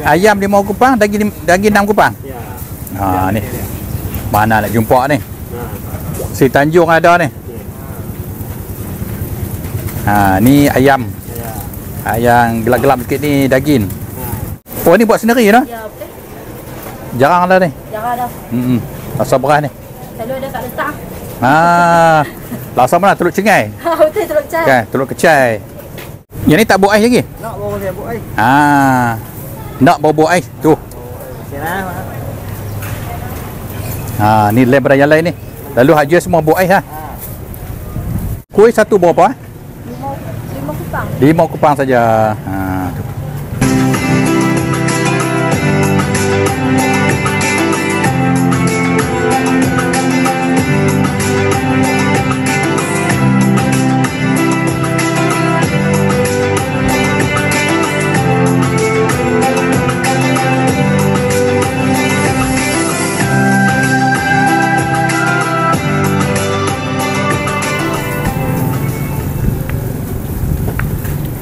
Ayam 5 kupang, daging 6 kupang. Ni. Mana nak jumpa ni? Si Tanjung ada ni. Ni ayam. Yang gelap-gelap sikit ni daging. Oh, ni buat sendiri dah? Ya, betul. Jarang dah ni? Jarang dah. Rasa beras ni? Selalu ada kat letak. Rasa mana? Telur cengai? Betul, telur kecai. Kan, telur kecai. Yang ni tak buat ais lagi? Nak bawa saya buat ais. Nak bawa ais tu. Ni lem pada yang lain ni. Lalu haji semua buat ais Kuih satu berapa? 5 kupang. 5 kupang saja. Tu.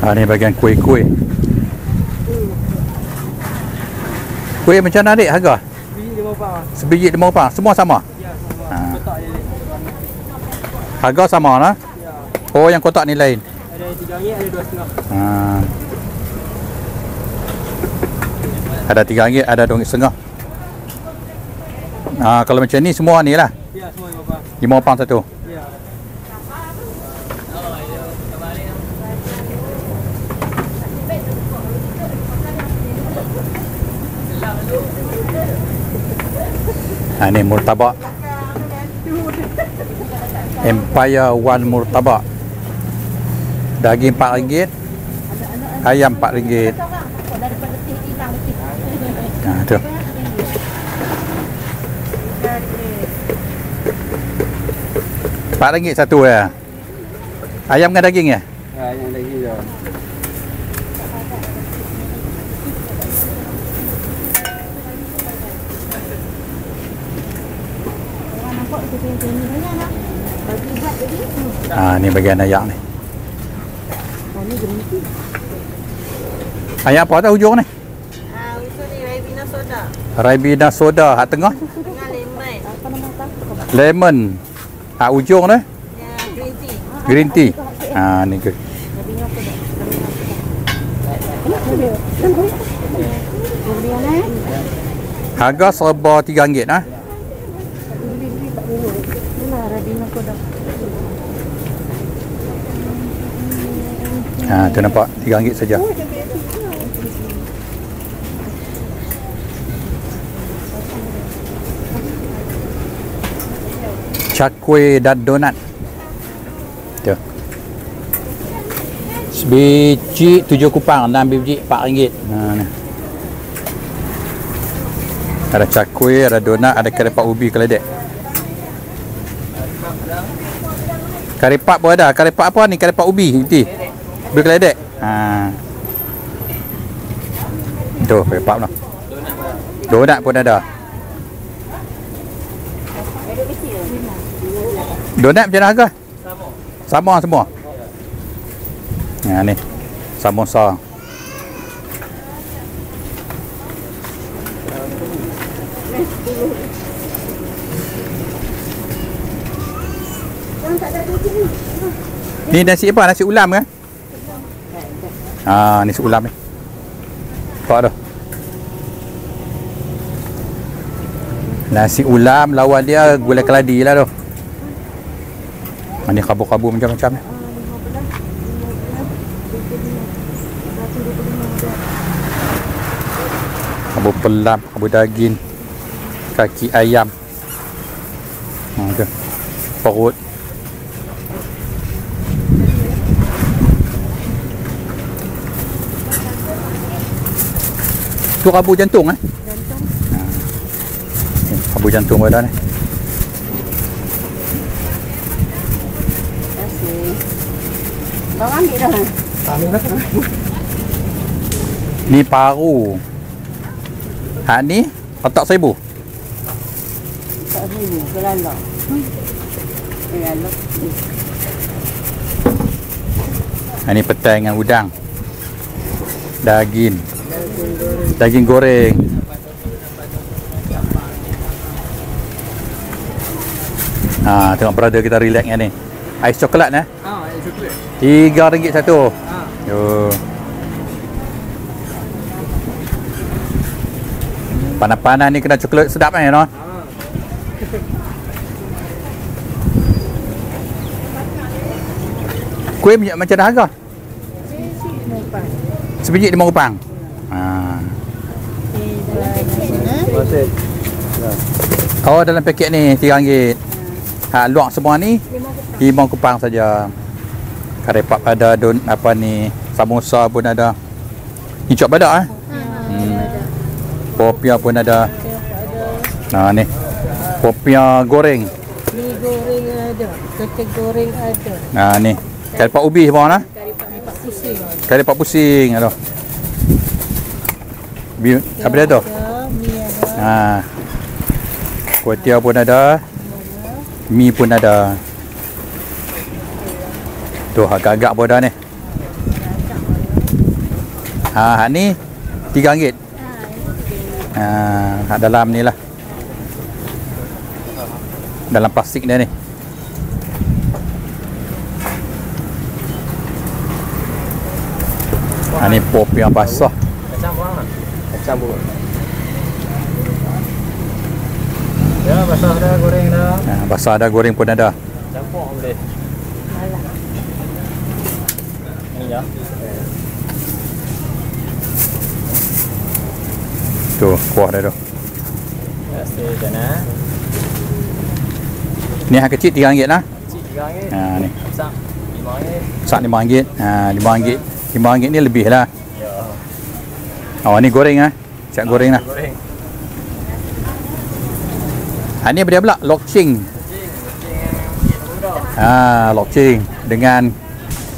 Ni bagian kuih-kuih. Kuih macam mana adik harga? Sebiji 5 kupang. Semua sama? Ya, sama. Kotak dia lain. Harga sama lah? Ya. Oh, yang kotak ni lain? Ada RM3, ada RM2,5. Ada RM3, ada RM2,5. Kalau macam ni semua ni lah? Ya, semua 5 kupang. 5 kupang satu? Ya. Ni murtabak Empire One murtabak. Daging RM4, ayam RM4. Tu RM4 satu ya. Ayam dengan daging ya? Ayam daging je. Ni bagian ayak ni. Ayak apa tu hujung ni? Hujung ni Ribena soda. Ribena soda. Hak tengah? Dengan lemon. Lemon. Hak hujung ni? Ya, green tea. Green tea. Ni good. Harga serba RM3 lah. Tu nampak RM3 saja. Cakwe dan donat. Tu. Sebiji 7 kupang, 6 biji RM4. Ni. Ada cakwe, ada donat, ada kerepak ubi keledek. Kerepak pun ada. Kerepak apa ni? Kerepak ubi. Ubi keledek. Tu kerepak tu. Donat pun ada. Donat macam mana harga? Sama semua. Ni samosa. Ni nasi apa? Nasi ulam ke? Nasi ulam ni. Apa tu? Nasi ulam, lawan dia gulai keladi lah tu. Ni kabur-kabur macam-macam ni. Kabur pelam, kabur daging, kaki ayam. Tu. Perut. Tu kabur jantung Jantung. Kabur jantung ada ni. Bang ambil dah. Ni paru. Hak ni otak seribu. Tak seribu, kelalak. Kelalak. Ni petai dengan udang. Daging. Daging goreng. Tengok brother kita relax ni. Ais coklat Ah, coklat. RM3 satu. Yo. Panas-panas ni kena coklat sedap ni, no? Kuih macam dah harga? Sebiji RM5. Oh, dalam paket ni RM3. Luak semua ni RM5 saja. Karepap ada, apa ni, samosa pun ada. Hijau badak Popia pun ada. Ni. Popia goreng. Mi goreng ada. Kecil goreng ada. Ni. Karepap ubi semua nah. Karipap pusing. Karepap pusing. Aduh. Apa dia tu? Mi ada. Kuih tiaw pun ada. Mi pun ada. Tu agak-agak pun ada ni. Ni RM3. Dalam ni lah. Dalam plastik dia ni. Ni pop yang basah. Kacang buang. Kacang buang. Ya, basah dah, goreng dah. Basah dah, goreng pun ada. Campur boleh. Ni ya. Tu, kuah dia tu. Ya, sejana. Ni yang kecil RM3 lah. Cik RM3. Ni. Sak RM5. Sak RM5. RM5. RM5 ni lebih lah. Ya. Ni goreng ah. Siap goreng lah. Goreng. Ni apa dia pula? Lokching. Lokching dengan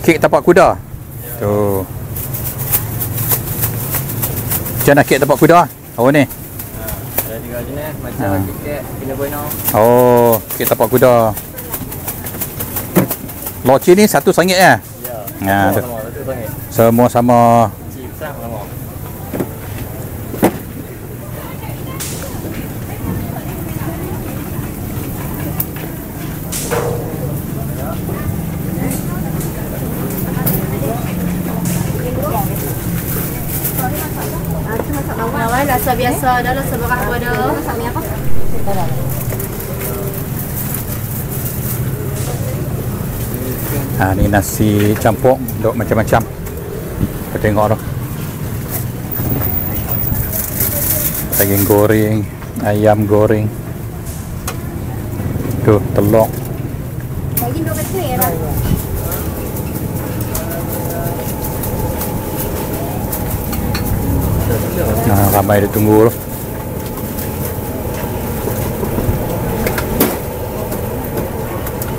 kek tapak kuda. Tu. Macam mana kek tapak kuda? Ni. Ada 3 jenis macam kek Kinder Bueno. Kek tapak kuda. Lokching ni RM1 ya? Ya. Tu. Sama, Semua sama. cik besar sama. Rasa biasa dah, rasa beras pun ada. Masak mi apa? Ni nasi campur duk macam-macam. Kita tengok tu. Daging goreng, ayam goreng. Tu telur. Daging dua kecil ya. Ramai dia tunggu tu.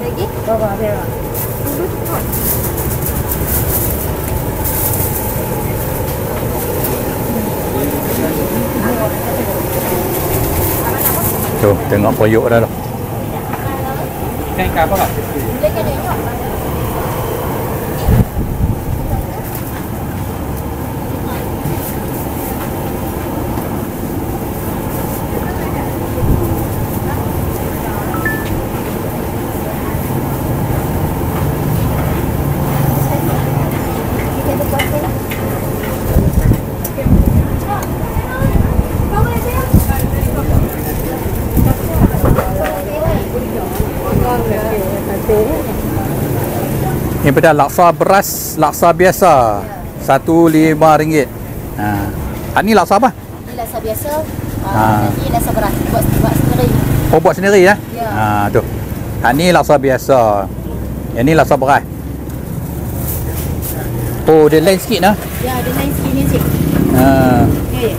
Lagi? Bawa dia. Tu tengok poyok dah tu. Ikan ikan apa kak? Ni pada laksa beras, laksa biasa. RM1.5. Ni laksa apa? Ini laksa biasa. Ah. Ini laksa beras. Buat sendiri. Buat sendiri ya? Ya. Tu. Ni laksa biasa. Yang ni laksa beras. Dia lain sikit nah. Ya, ada lain sikit ni cik. Ni.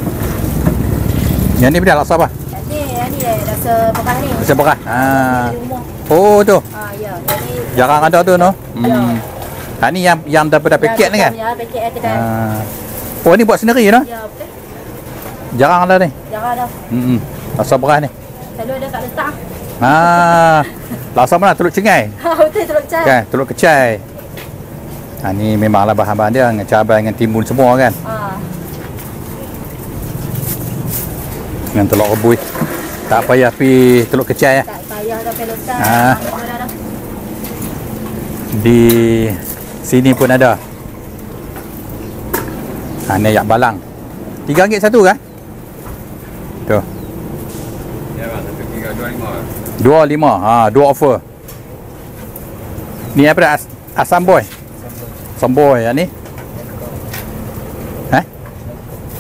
Yang ni pada laksa apa? Ni laksa beras ni. Laksa beras. Di rumah. Tu. Ya. Jadi Jarang ada tu no. Ya. Ni yang daripada paket ni kan? Ya, paket kedai. Ni buat sendiri no? Ya, betul. Jarang ada ni. Jangan dah. Laksa beras ni. Selalu ada kat letak. Laksa mana? Telur cengai. Betul telur cai. Kan, telur kecai. Ni memanglah bahan-bahan dia dengan cabai dengan timun semua kan. Dengan telur rebus. Tak payah pi telur kecil ya. Tak payah dah pelotan. Ah. Dah. Di sini pun ada. Ni ayak balang. RM3 satu kan? Tu. Ya bang, tapi 325. 25. Dua offer. Ni apa dah? Asam boy. Asam boy ni.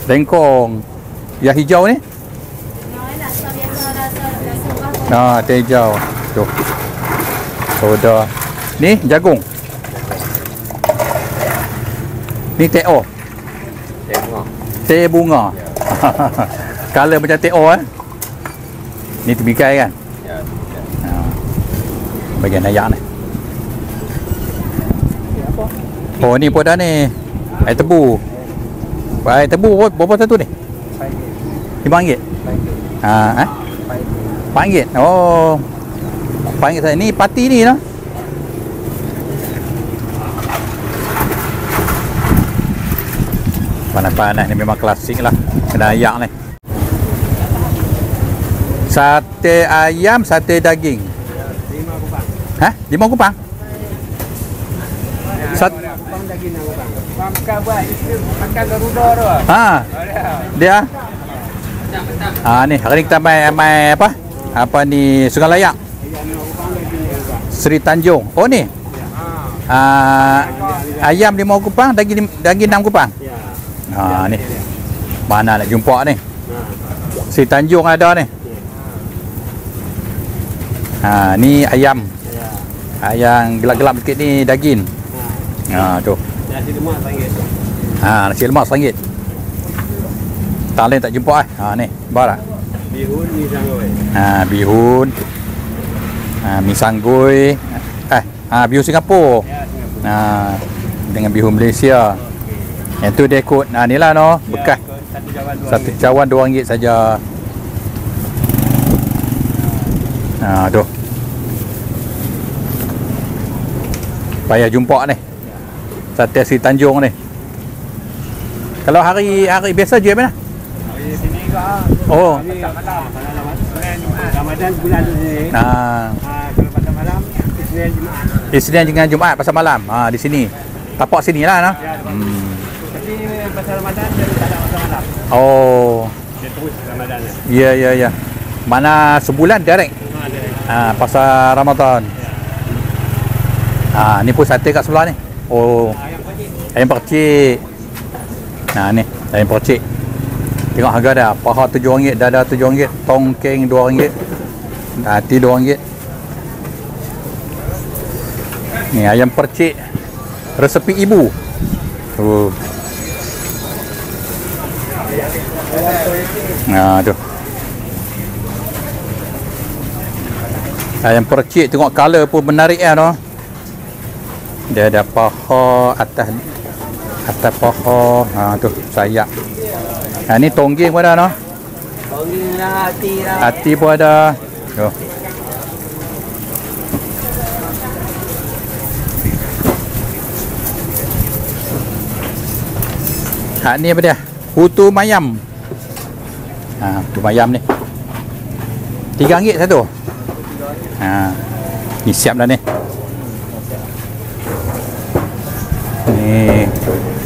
Lengkong. Yang hijau ni? Yang enak rasa biasa rasa Teh hijau. Tu. Soda. Ni jagung. Ni teh o. Tengok. Teh bunga. Color macam teh o Ni tembikai kan? Ya. Bagian ayak ni. Oh ni pun dah ni. Air tebu. Air tebu berapa satu ni? RM5. RM4. Oh. RM4 saya ni parti ni lah. Panas-panas ni memang klasik lah. Kena ayak ni. Sate ayam, sate daging. 5 kupang. 5 kupang? Kupang daging nak kupang. Makan buat itu makan garuda tu. Dia. Ni hari ni kita mai apa? Apa ni Sungai Layak. Seri Tanjung. Oh ni. Ayam 5 kupang, daging 6 kupang. Ni. Mana nak jumpa ni? Seri Tanjung ada ni. Ni ayam. Ayam gelap-gelap sikit ni daging. Tu. Nasi lemak RM1. Nasi lemak RM1. Tak lain tak jumpa ni. Barak. Bihun mi sanggoi. Bihun. Mi sanggoi. Bihun Singapura. Ya, Singapura. Dengan bihun Malaysia. Yang tu dia ikut ni lah no. Bekas. Satu cawan RM2 saja. Tu. Payah jumpa ni. Sate Seri Tanjung ni. Kalau hari biasa je mana? Hari sini juga. Oh. Ramadan bulan tu sini. Kalau pasal malam Isnin Jumaat. Isnin dengan Jumaat pasal malam. Di sini. Tapak sini lah no. Ya, tapi pasal Ramadan dia tak ada pasal malam. Oh. Dia terus Ramadan. Ya. Mana sebulan direct. Pasal Ramadan. Ni pun sate kat sebelah ni. Oh. Ayam percik. Ni ayam percik. Tengok harga dah. Paha RM7, dada RM7, tongkeng RM2, hati RM2. Ni ayam percik resepi ibu. Tu. Ayam percik tengok color pun menarik tu. Dia ada paha atas paha. Tu sayap. Ni tonggeng pun ada no. Tonggeng lah, hati lah. Hati pun ada. Tu. Ni apa dia? Putu mayam. Putu mayam ni. RM3 satu. Ni siap dah ni. Ni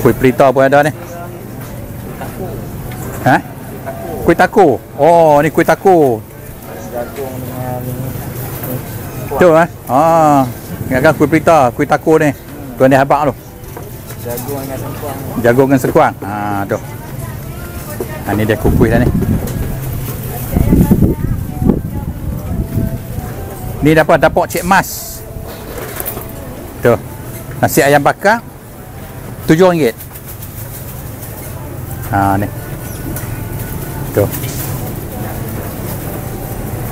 kuih pelita pun ada ni. Kuih taku. Oh, ni kuih taku. Jagung dengan Tu ingatkan kuih pelita, kuih taku ni. Tuan dia habak tu. jagung dengan sengkuang. Jagung dengan sengkuang. Tu. Ni dia kuih dah ni. Ni dapat Cik Mas. Tu. Nasi ayam bakar RM7. Ni. Tu.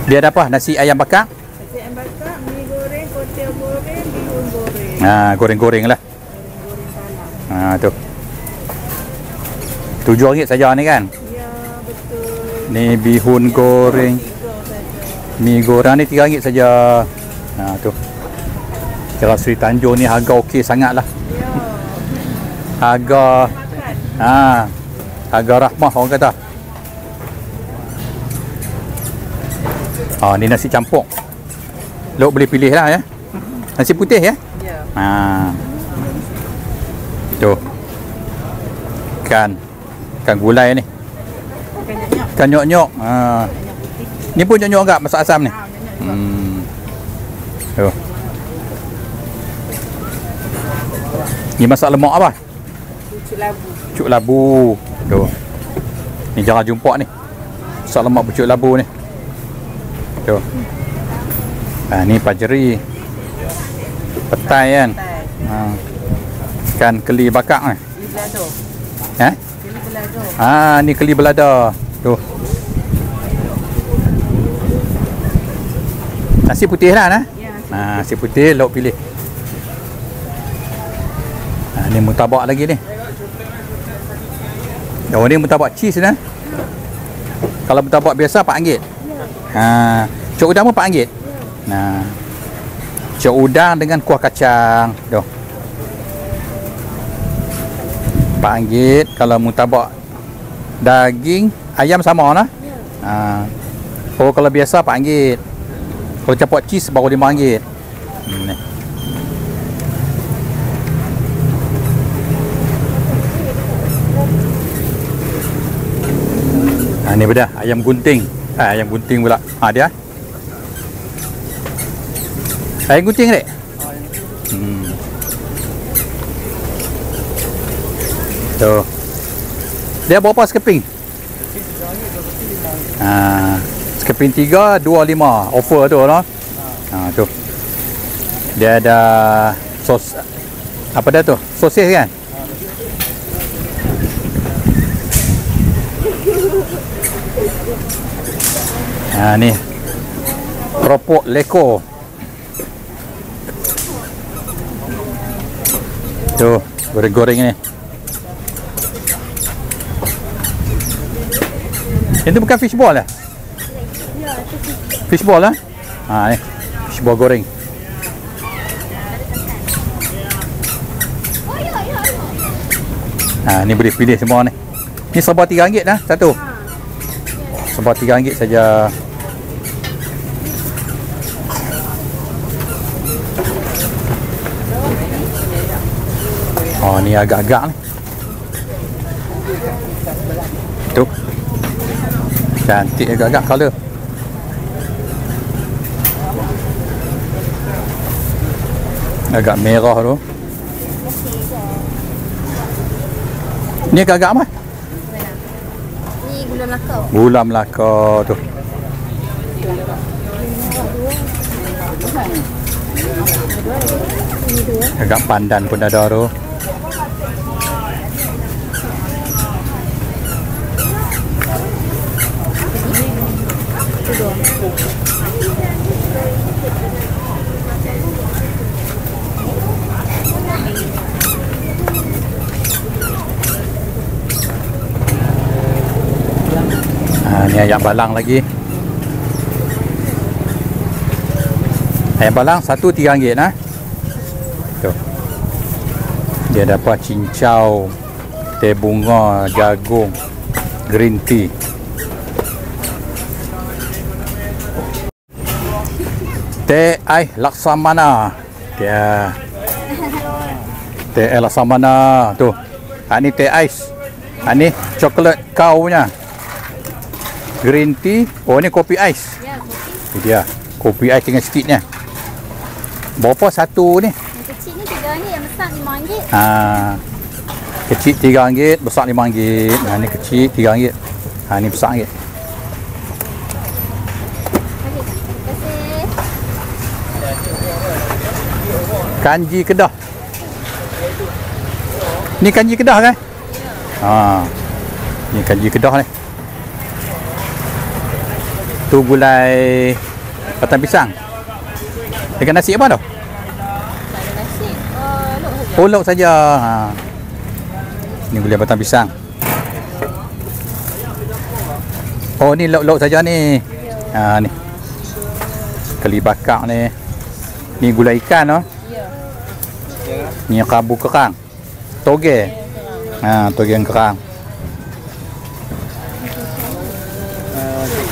Dia ada apa? Nasi ayam bakar? Nasi ayam bakar, mi goreng, kotel goreng, bihun goreng. Goreng-goreng lah. Goreng salam. Tu. RM7 saja ni kan? Ya, betul. Ni bihun goreng. Mi goreng ni RM3 saja. Tu. Kalau Seri Tanjung ni harga okey sangat lah. Ya. Harga Makan. harga rahmah orang kata. Ni nasi campur. Lok boleh pilih lah ya. Nasi putih ya. Ya. Tu. Kan gulai ni. Kan nyok-nyok. Ni pun nyok-nyok agak masak asam ni. Tu. Ni masak lemak apa? Pucuk labu. Pucuk labu. Tu. Ni jarang jumpa ni. Masak lemak pucuk labu ni. Tu. Ni pajeri. Petai kan. Kan keli bakar ni. Keli belado. Keli belado. Ni keli belada. Tu. Nasi putih lah nah. Ya. Nasi putih lok pilih. Ni murtabak lagi ni. Ni murtabak cheese nah. Kalau murtabak biasa RM4. Cok udang pun RM4. Cok udang dengan kuah kacang. Tu. RM4. Kalau murtabak daging ayam sama lah. Kalau biasa RM4. Kalau campur cheese baru RM5. Ni. Ni beda ayam gunting. Ayam gunting pula. Dia. Ayam gunting dek. Tu. Dia berapa sekeping? Sekeping 3 25 offer tu lah. Tu. Dia ada sos apa dah tu? Sosis kan? Ni keropok leko. Tu, goreng-goreng ni. Itu bukan fishball lah? Fishball lah? Ni fishball goreng. Ni boleh pilih semua ni. Ni serba RM3 dah satu. Serba RM3 saja. Ni agak-agak ni. Tu. Cantik agak-agak colour. Agak merah tu. Ni agak-agak apa? Ni gula Melaka. Gula Melaka tu. Agak pandan pun ada tu. Ni ayam balang lagi. Ayam balang satu RM3 nah. Tu. Dia dapat cincau, teh bunga, jagung, green tea. Teh air laksamana. Dia. Teh air laksamana tu. Ni teh ais. Ni coklat kau punya. Green tea. Ni kopi ais. Ya, kopi. Ini dia. Kopi ais dengan sikitnya. Berapa satu ni? Yang kecil ni RM3, yang besar RM5. Kecil RM3, besar RM5. Ni kecil RM3. Ni besar RM1. Okey, terima kasih. Kanji Kedah. Ni kanji Kedah kan? Ni kanji Kedah ni. Tu gulai batang pisang. Dengan nasi apa tu? Tak ada nasi. Lok saja. Lok saja. Ni gulai batang pisang. Ni lok saja ni. Ni. Keli bakar ni. Ni gulai ikan tu. Ya. Ni kabu kerang. Toge. Toge yang kerang.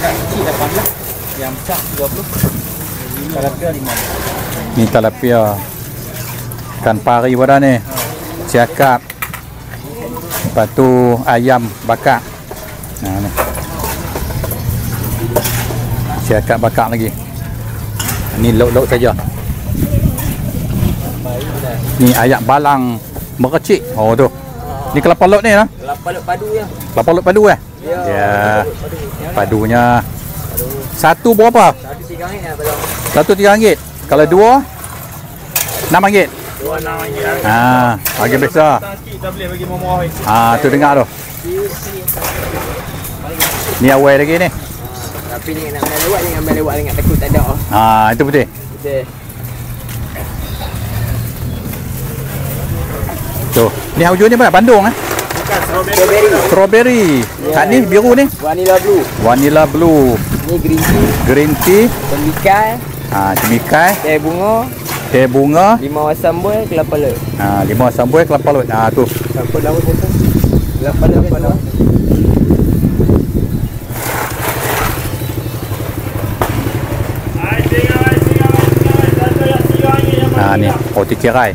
Kecil 18. Yang besar 30. Tilapia 5. Ni tilapia. Ikan pari pada ni. Ciakap. Lepas tu ayam bakar. Nah ni. Ciakap bakar lagi. Ni lauk-lauk saja. Ni ayam balang mercik. Oh tu. Ni kelapa laut ni lah. Kelapa laut padu ya. Kelapa laut padu eh? Ya. Padunya. Satu berapa? Satu RM3 ya kalau. Satu RM3. Kalau dua RM6. Dua RM6. Ah, bagi besar. Kita boleh bagi murah. Ah, tu dengar tu. Ni awal lagi ni. Tapi ni nak ambil lewat, jangan ambil lewat dengan takut tak ada. Ah, itu betul. Betul. Tu. Ni hujung ni apa? Bandung eh? Bukan strawberry. Strawberry. Kat ni biru ni. Vanilla blue. Vanilla blue. Ni green tea. Green tea. Temikai. Ah, cemikai. Teh bunga. Teh bunga. Limau asam buah. Kelapa laut. Ah, limau asam buah, kelapa laut. Ah, tu. Kelapa laut betul. Kelapa laut. Ah, ni roti tirai.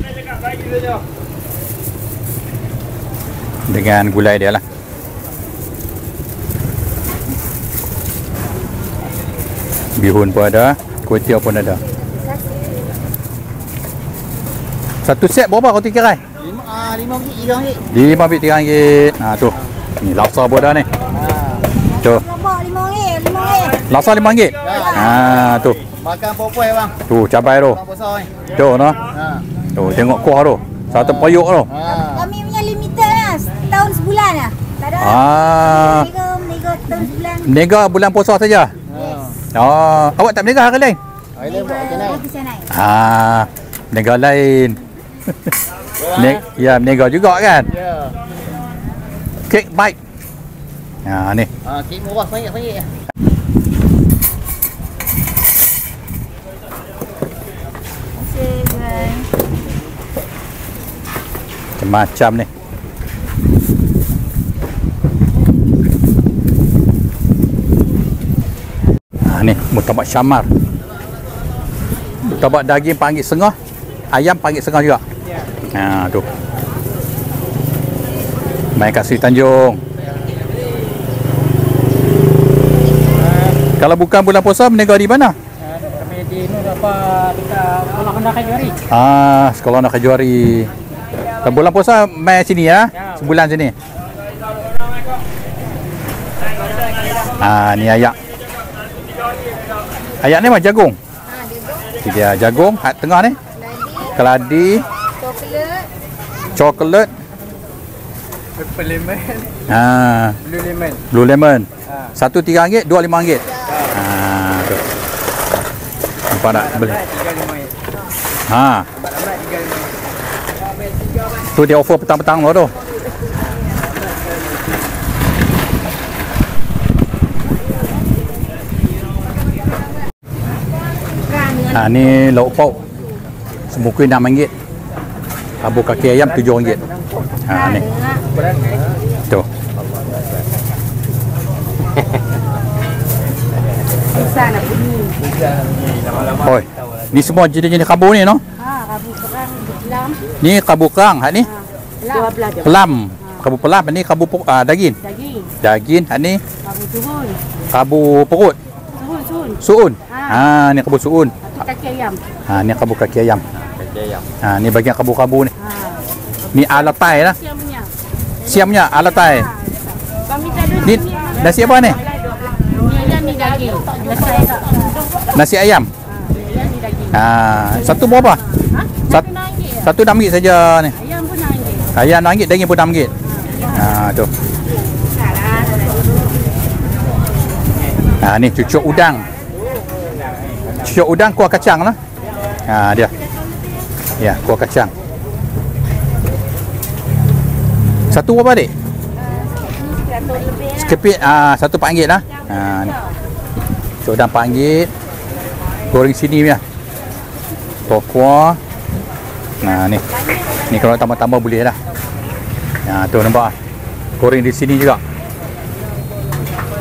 Dengan gulai dia lah. Bihun pun ada, kuih tiaw pun ada. Satu set berapa roti tirai? RM5 RM5 RM3. Ah tu. Ni laksa pun ada ni. Tu. Kelompok RM5. Laksa RM5. Ah tu. Makan popoi bang. Tu cabai tu. Besar ni. Tu no. Tu tengok kuah tu. Satu payuk tu. Kami punya limited lah. Tahun sebulan lah. Tak ada. Ah. Meniaga tahun sebulan. Berniaga bulan puasa saja. Oh, awak tak berniaga hari lain? Bisa naik. Ah, berniaga lain. Ya, berniaga juga kan? Ya. Cake bite. Ha ni. Kek murah RM1. Macam ni. Ni murtabak syamar. Murtabak daging panggil setengah, ayam panggil setengah juga. Ha tu. Main kat Sri Tanjung. Kalau bukan bulan puasa berniaga di mana? Kami di ni dapat dekat Sekolah Rendah Kajari. Ah, sekolah nak kejuari. Kalau bulan puasa main sini ya. Sebulan sini. Ah, ni ayak. Ayak ni mah jagung. Jagung. Dia jagung, kat tengah ni. Keladi, Coklat. coklat. Pepper lemon. Ah, Blue lemon. blue lemon. Ha. Satu RM3, dua RM5. Ah, tu. Nampak tak? Beli. RM3.5. Ha, Lambat RM3.5. tu dia offer petang-petang tu. Ha, ni lauk pauk. Semukui RM6. Abu kaki ayam RM7. Ha, ni. Tu. Besar nak bunyi. Oi. Ni semua jenis-jenis kabu ni no? Rabu perang dalam. Ni kabu kerang, hak ni Dua belah je. pelam. Kabu pelam, ni kabu daging. Daging. Daging, hak ni Rabu turun. kabu perut. Sun. Suun. Ha, ni kabu suun. Kaki ayam. Ha, ni kabu kaki ayam. Kaki ayam. Ha, ni bagian kabu-kabu ni. Ni alatai lah. Siang punya. Siam punya alatai. Kami tak ada. Ni nasi apa ni? Ni ayam ni daging. Nasi ayam. Nasi ayam. Ayam ni daging. Ha, satu berapa? Satu RM6 je. Satu RM6 saja ni. Ayam pun RM6. Ayam RM6, daging pun RM6. Ha, tu. Ha, ni cucuk udang. Cucuk udang kuah kacang lah. Ha, dia. Ya, kuah kacang. Satu berapa adik? Sekepit, satu RM4 lah. Ha, ni. Cucuk udang RM4. Goreng sini punya. Kuah. Nah, ni. Ni kalau tambah-tambah boleh lah. Ha, tu nampak. Goreng di sini juga.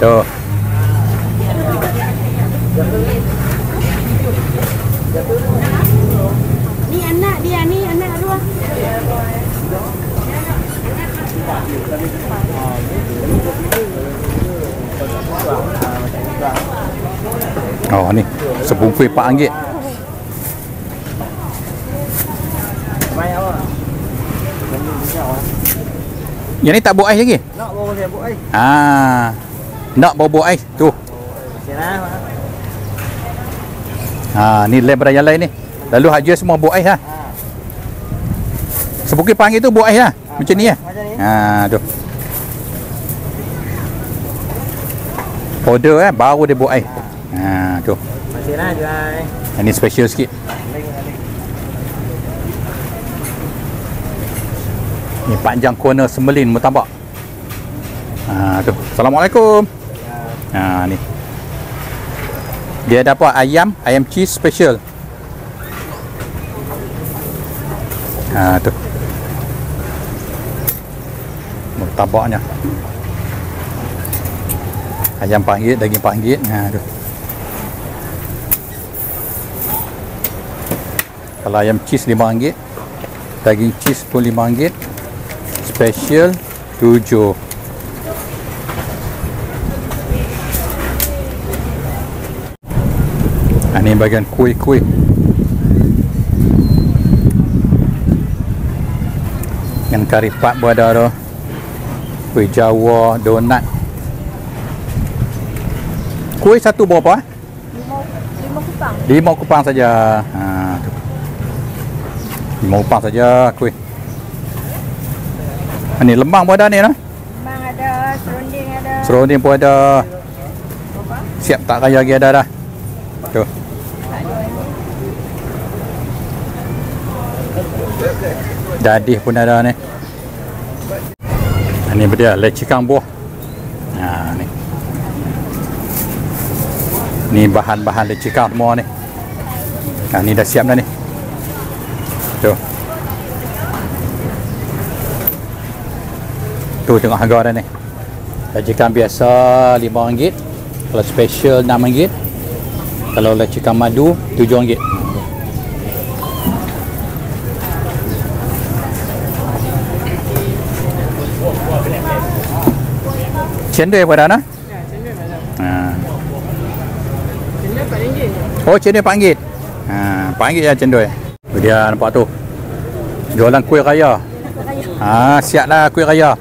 Tu. Ni anak dia ni, anak dua. Oh ni, sebungkus RM4. Yang ni tak buat ais lagi? Nak bawa saya buat ais. Nak bawa ais tu. Ni lem pada yang lain ni. Lalu Haji semua buat ais lah. Sebungkus RM4 tu buat ais lah. Macam ni lah. Tu. Order baru dia buat ais. Tu. Masih lah jual. Ini special sikit. Ni panjang corner Semelin Murtabak. Tu. Assalamualaikum. Ni. Dia dapat ayam cheese special. Tu. Murtabaknya. Ayam RM4, daging RM4. Tu. Kalau ayam cheese RM5, daging cheese pun RM5. Special 7. Ini bagian kuih-kuih. Yang kari pak buat ada tu. Kuih Jawa, donat. Kuih satu berapa? 5 kupang. 5 kupang saja. Tu. 5 kupang saja kuih. Ini lembang pun ada ni lah. Lembang ada, serunding ada. Serunding pun ada. Siap tak raya lagi ada dah. Tu. Dadih pun ada ni. Ini dia leci kangbuh. Ni. Ni bahan-bahan leci kang semua ni. Ni dah siap dah ni. Tu. Tu tengok harga dah ni. Leci kang biasa RM5. Kalau special RM6. Kalau leci kang madu RM7. Cendol apa dah nak? Ya, cendol macam. Cendol RM4. Oh, cendol RM4. RM4 ya cendol. Tu dia nampak tu. Jualan kuih raya. Siap lah kuih raya.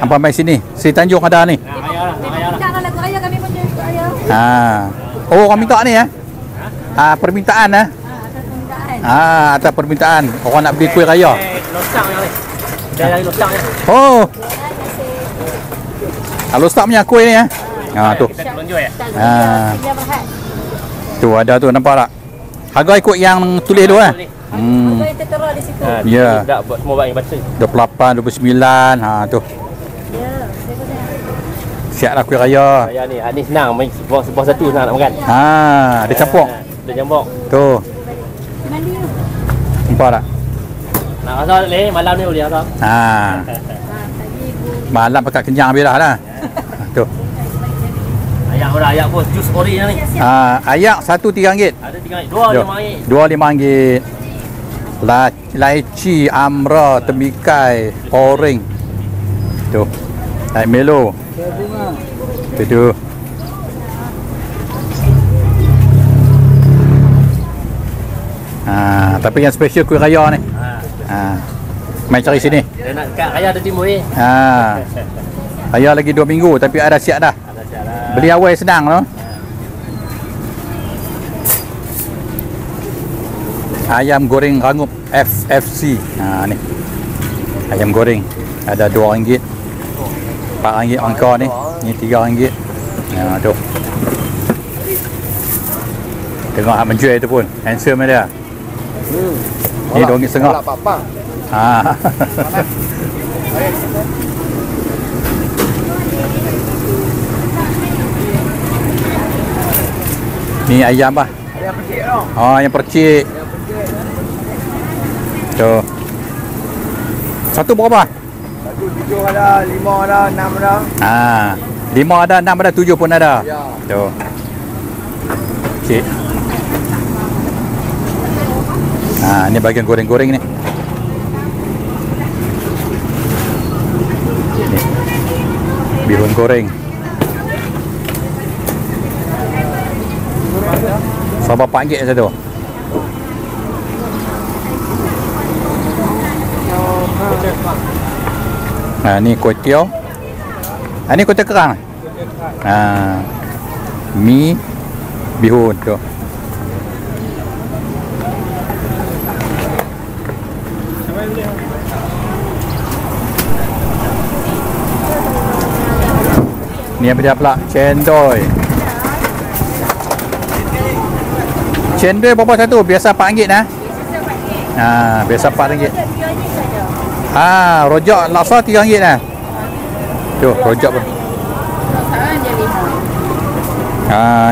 Hampa mai sini. Sri Tanjung ada ni. Minta lagu raya kami pun jual raya. Oh, orang minta ni permintaan Atas permintaan. Atas permintaan. Orang nak beli kuih raya. Losang yang ni. Dia lagi losang ni. Oh. Kalau start punya kuih ni tu. Kita belum jual ya. Dia berhad. Tu ada tu nampak tak? Harga ikut yang tulis tu Harga yang tertera di situ. Ya. Tak buat semua barang baca. 28, 29 tu. Ya, saya pun dah. Siaplah kuih raya. Raya ni, ni senang. Main sebuah satu senang nak makan. Dia campur. Dia campur. Tu. Mandi tu. Nampak tak? Nak rasa leh malam ni boleh rasa. Tadi ibu. Malam pakat kenyang habis dah lah. Tu. Ayak pun ayak pun jus ori ni. Ayak satu RM3. Ada RM3. Dua RM5. Dua RM5. Laici, amra, temikai, oring. Tu. Naik melo. Tu. Tapi yang special kuih raya ni. Mai cari sini. Dia nak kat raya ada timur ni. Raya lagi 2 minggu tapi ada siap dah. Ada siap dah. Beli awal senang tu. Ayam goreng rangup FFC. Ni. Ayam goreng ada RM2. RM4 angka ni. Ni RM3. Tu. Tengok hak menjual tu pun. Handsome dia. Ni RM2.5. apa-apa. Ni ayam bah. Ayam kecil tu. Ayam percik. Tu. Satu berapa? Satu 7 ada, 5 ada, 6 ada. 5 ada, 6 ada, 7 pun ada. Ya. Tu. Cik. Ni bagian goreng-goreng ni. Bihun goreng. Sabah RM4 satu. Ni kuih tiaw. Ni kuih tiaw kerang. Mi bihun tu. Ni apa dia pula? Cendol. Cendol berapa satu? Biasa RM4 nah. Biasa RM4. Rojak laksa RM3 nah. Tu, rojak pun.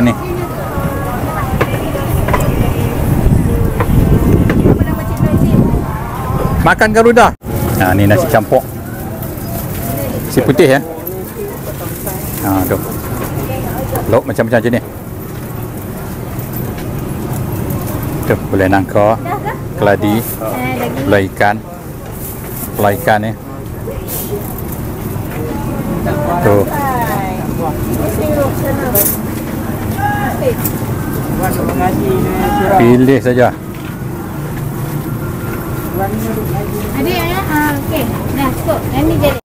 Ni. Makan garuda. Ni nasi campur. Si putih ya. Tu. Lauk macam-macam macam ni. Tu, boleh nangka, keladi, gulai ikan. Gulai ikan ni. Tu. Pilih saja. Ada ya? Okey. Dah cukup. Ini jadi.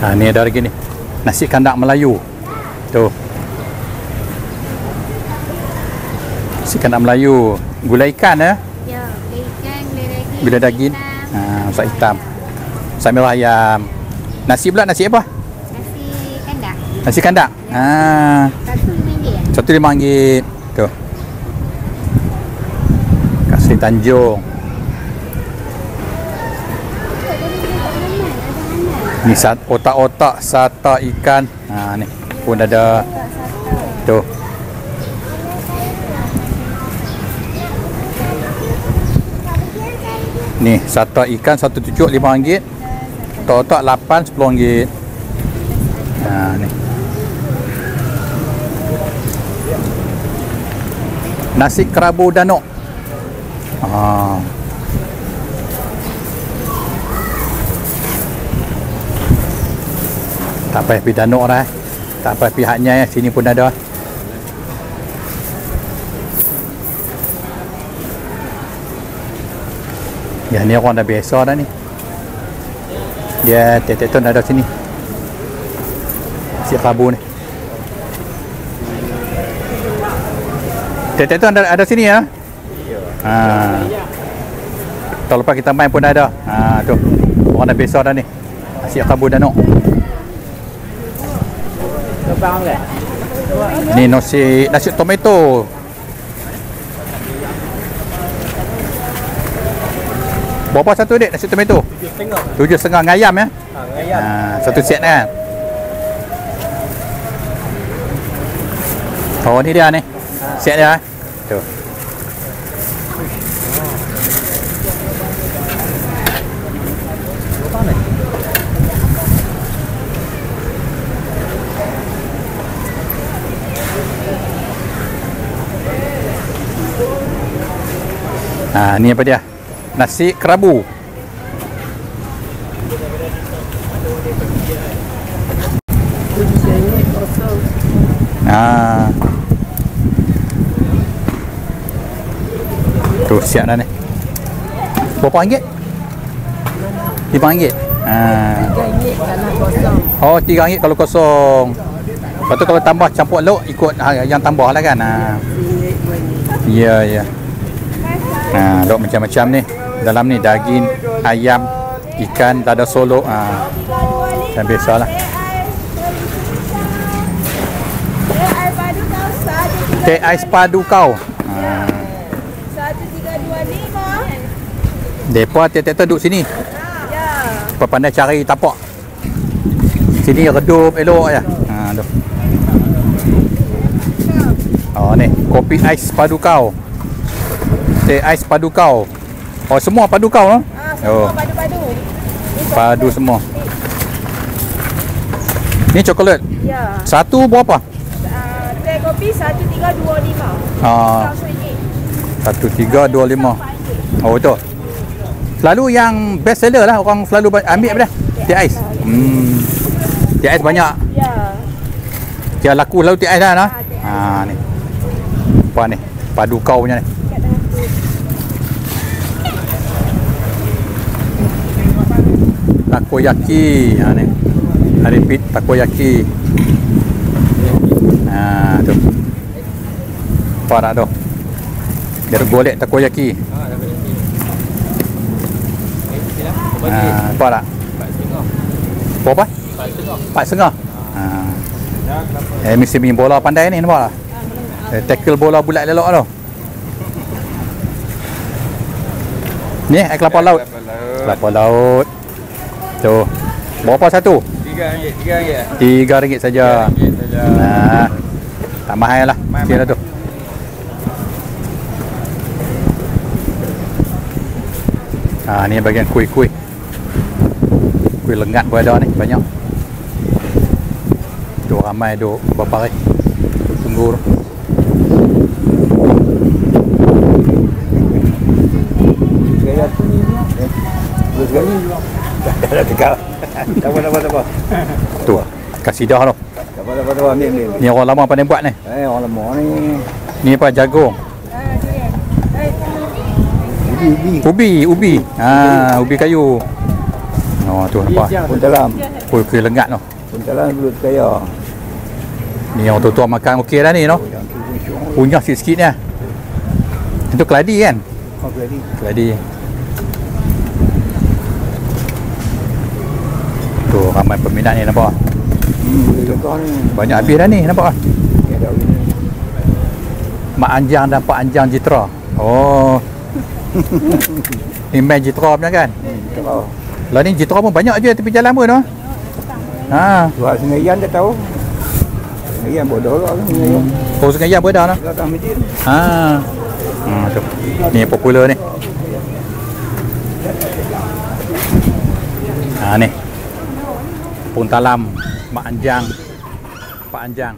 Ni ada lagi ni. Nasi kandak Melayu. Tu. Nasi kandak Melayu. Gulai ikan ya. Ya, ikan, gulai daging. Masak hitam. Masak merah ayam. Nasi pula nasi apa? Nasi kandak. Nasi kandak. Satu RM1 RM5. Tu. Kat Seri Tanjung. Ni otak-otak sata ikan. Ni pun ada. Tu. Ni sata ikan satu cucuk RM5. Otak-otak 8 RM10. Ni. Nasi kerabu danuk. Tak payah pergi danuk dah. Tak payah pihaknya ya. Sini pun ada. Ya, ni orang dah biasa dah ni. Dia tiap-tiap tahun ada sini. Nasi kerabu ni. Tiap-tiap tahun ada sini ya. Tahun lepas kita main pun ada. Tu. Orang dah biasa dah ni. Nasi kerabu danuk. Ni nasi tomato. Berapa satu dek nasi tomato? RM7.5 ngayam ya. Satu set kan. Oh ni dia ni. Set dia. Tu. Ni apa dia? Nasi kerabu. Tu siap dah ni. Berapa ringgit? RM5. Oh, RM3 kalau kosong. Lepas tu kalau tambah campur lauk ikut yang tambah lah kan. Ya, ya. Lauk macam-macam ni. Dalam ni daging, ayam, ikan, dada solo. Dan biasalah. Teh ais padu kau. 1325. Depa tiap-tiap duduk sini. Ya. Pandai cari tapak. Sini redup elok ya. Tu. Oh ni, kopi ais padu kau. Teh ais padu kau. Oh semua padu kau Semua padu-padu. Ini Padu semua. Ni coklat. Ya. Satu berapa? Teh kopi 1325. Ah, RM1. 1325. Oh betul. Selalu yang best seller lah orang selalu ambil apa dah? Teh ais. Teh ais banyak. Ya. Dia laku selalu teh ais dah nah. Ha ni. Apa ni? Padu kau punya ni. Takoyaki. Ha ni. Repeat takoyaki. Ha tu. Apa nak tu? Dia golek takoyaki. Apa tak? Berapa? 4.5. Mesti main bola pandai ni nampak tak? Tackle bola bulat lelok tu. Ni air kelapa laut. Kelapa laut. Tu. Berapa satu? RM3 saja. Nah. Tak mahal lah. Kira tu. Ni bagian kuih-kuih. Kuih lengat pun ada ni banyak. Duk ramai duk berbaris. Tunggu tu. Dah tegak. Tak apa. Tu. Kasih dah tu. Tak apa, ambil. Ni orang lama pandai buat ni. Orang lama ni. Ni apa jagung? Ubi. Ubi kayu. Oh tu nampak. Pun dalam. Kuih lengat tu. Pun dalam dulu kaya. Ni orang tua-tua makan okey dah ni no. Punya sikit-sikit ni. Itu keladi kan? Keladi. Tu ramai peminat ni nampak. Banyak habis dah ni nampak. Mak Anjang dan Pak Anjang Jitra. Oh. Ni main Jitra punya kan? Lah ni Jitra pun banyak je tepi jalan pun no. Ha. Tuan Sengayan dah tahu. Sengayan bodoh lah. Oh Sungai Yang berada no. Datang masjid. Ha. Tu. Ni popular ni. Ni. Puntalam Mak Anjang, Pak Anjang.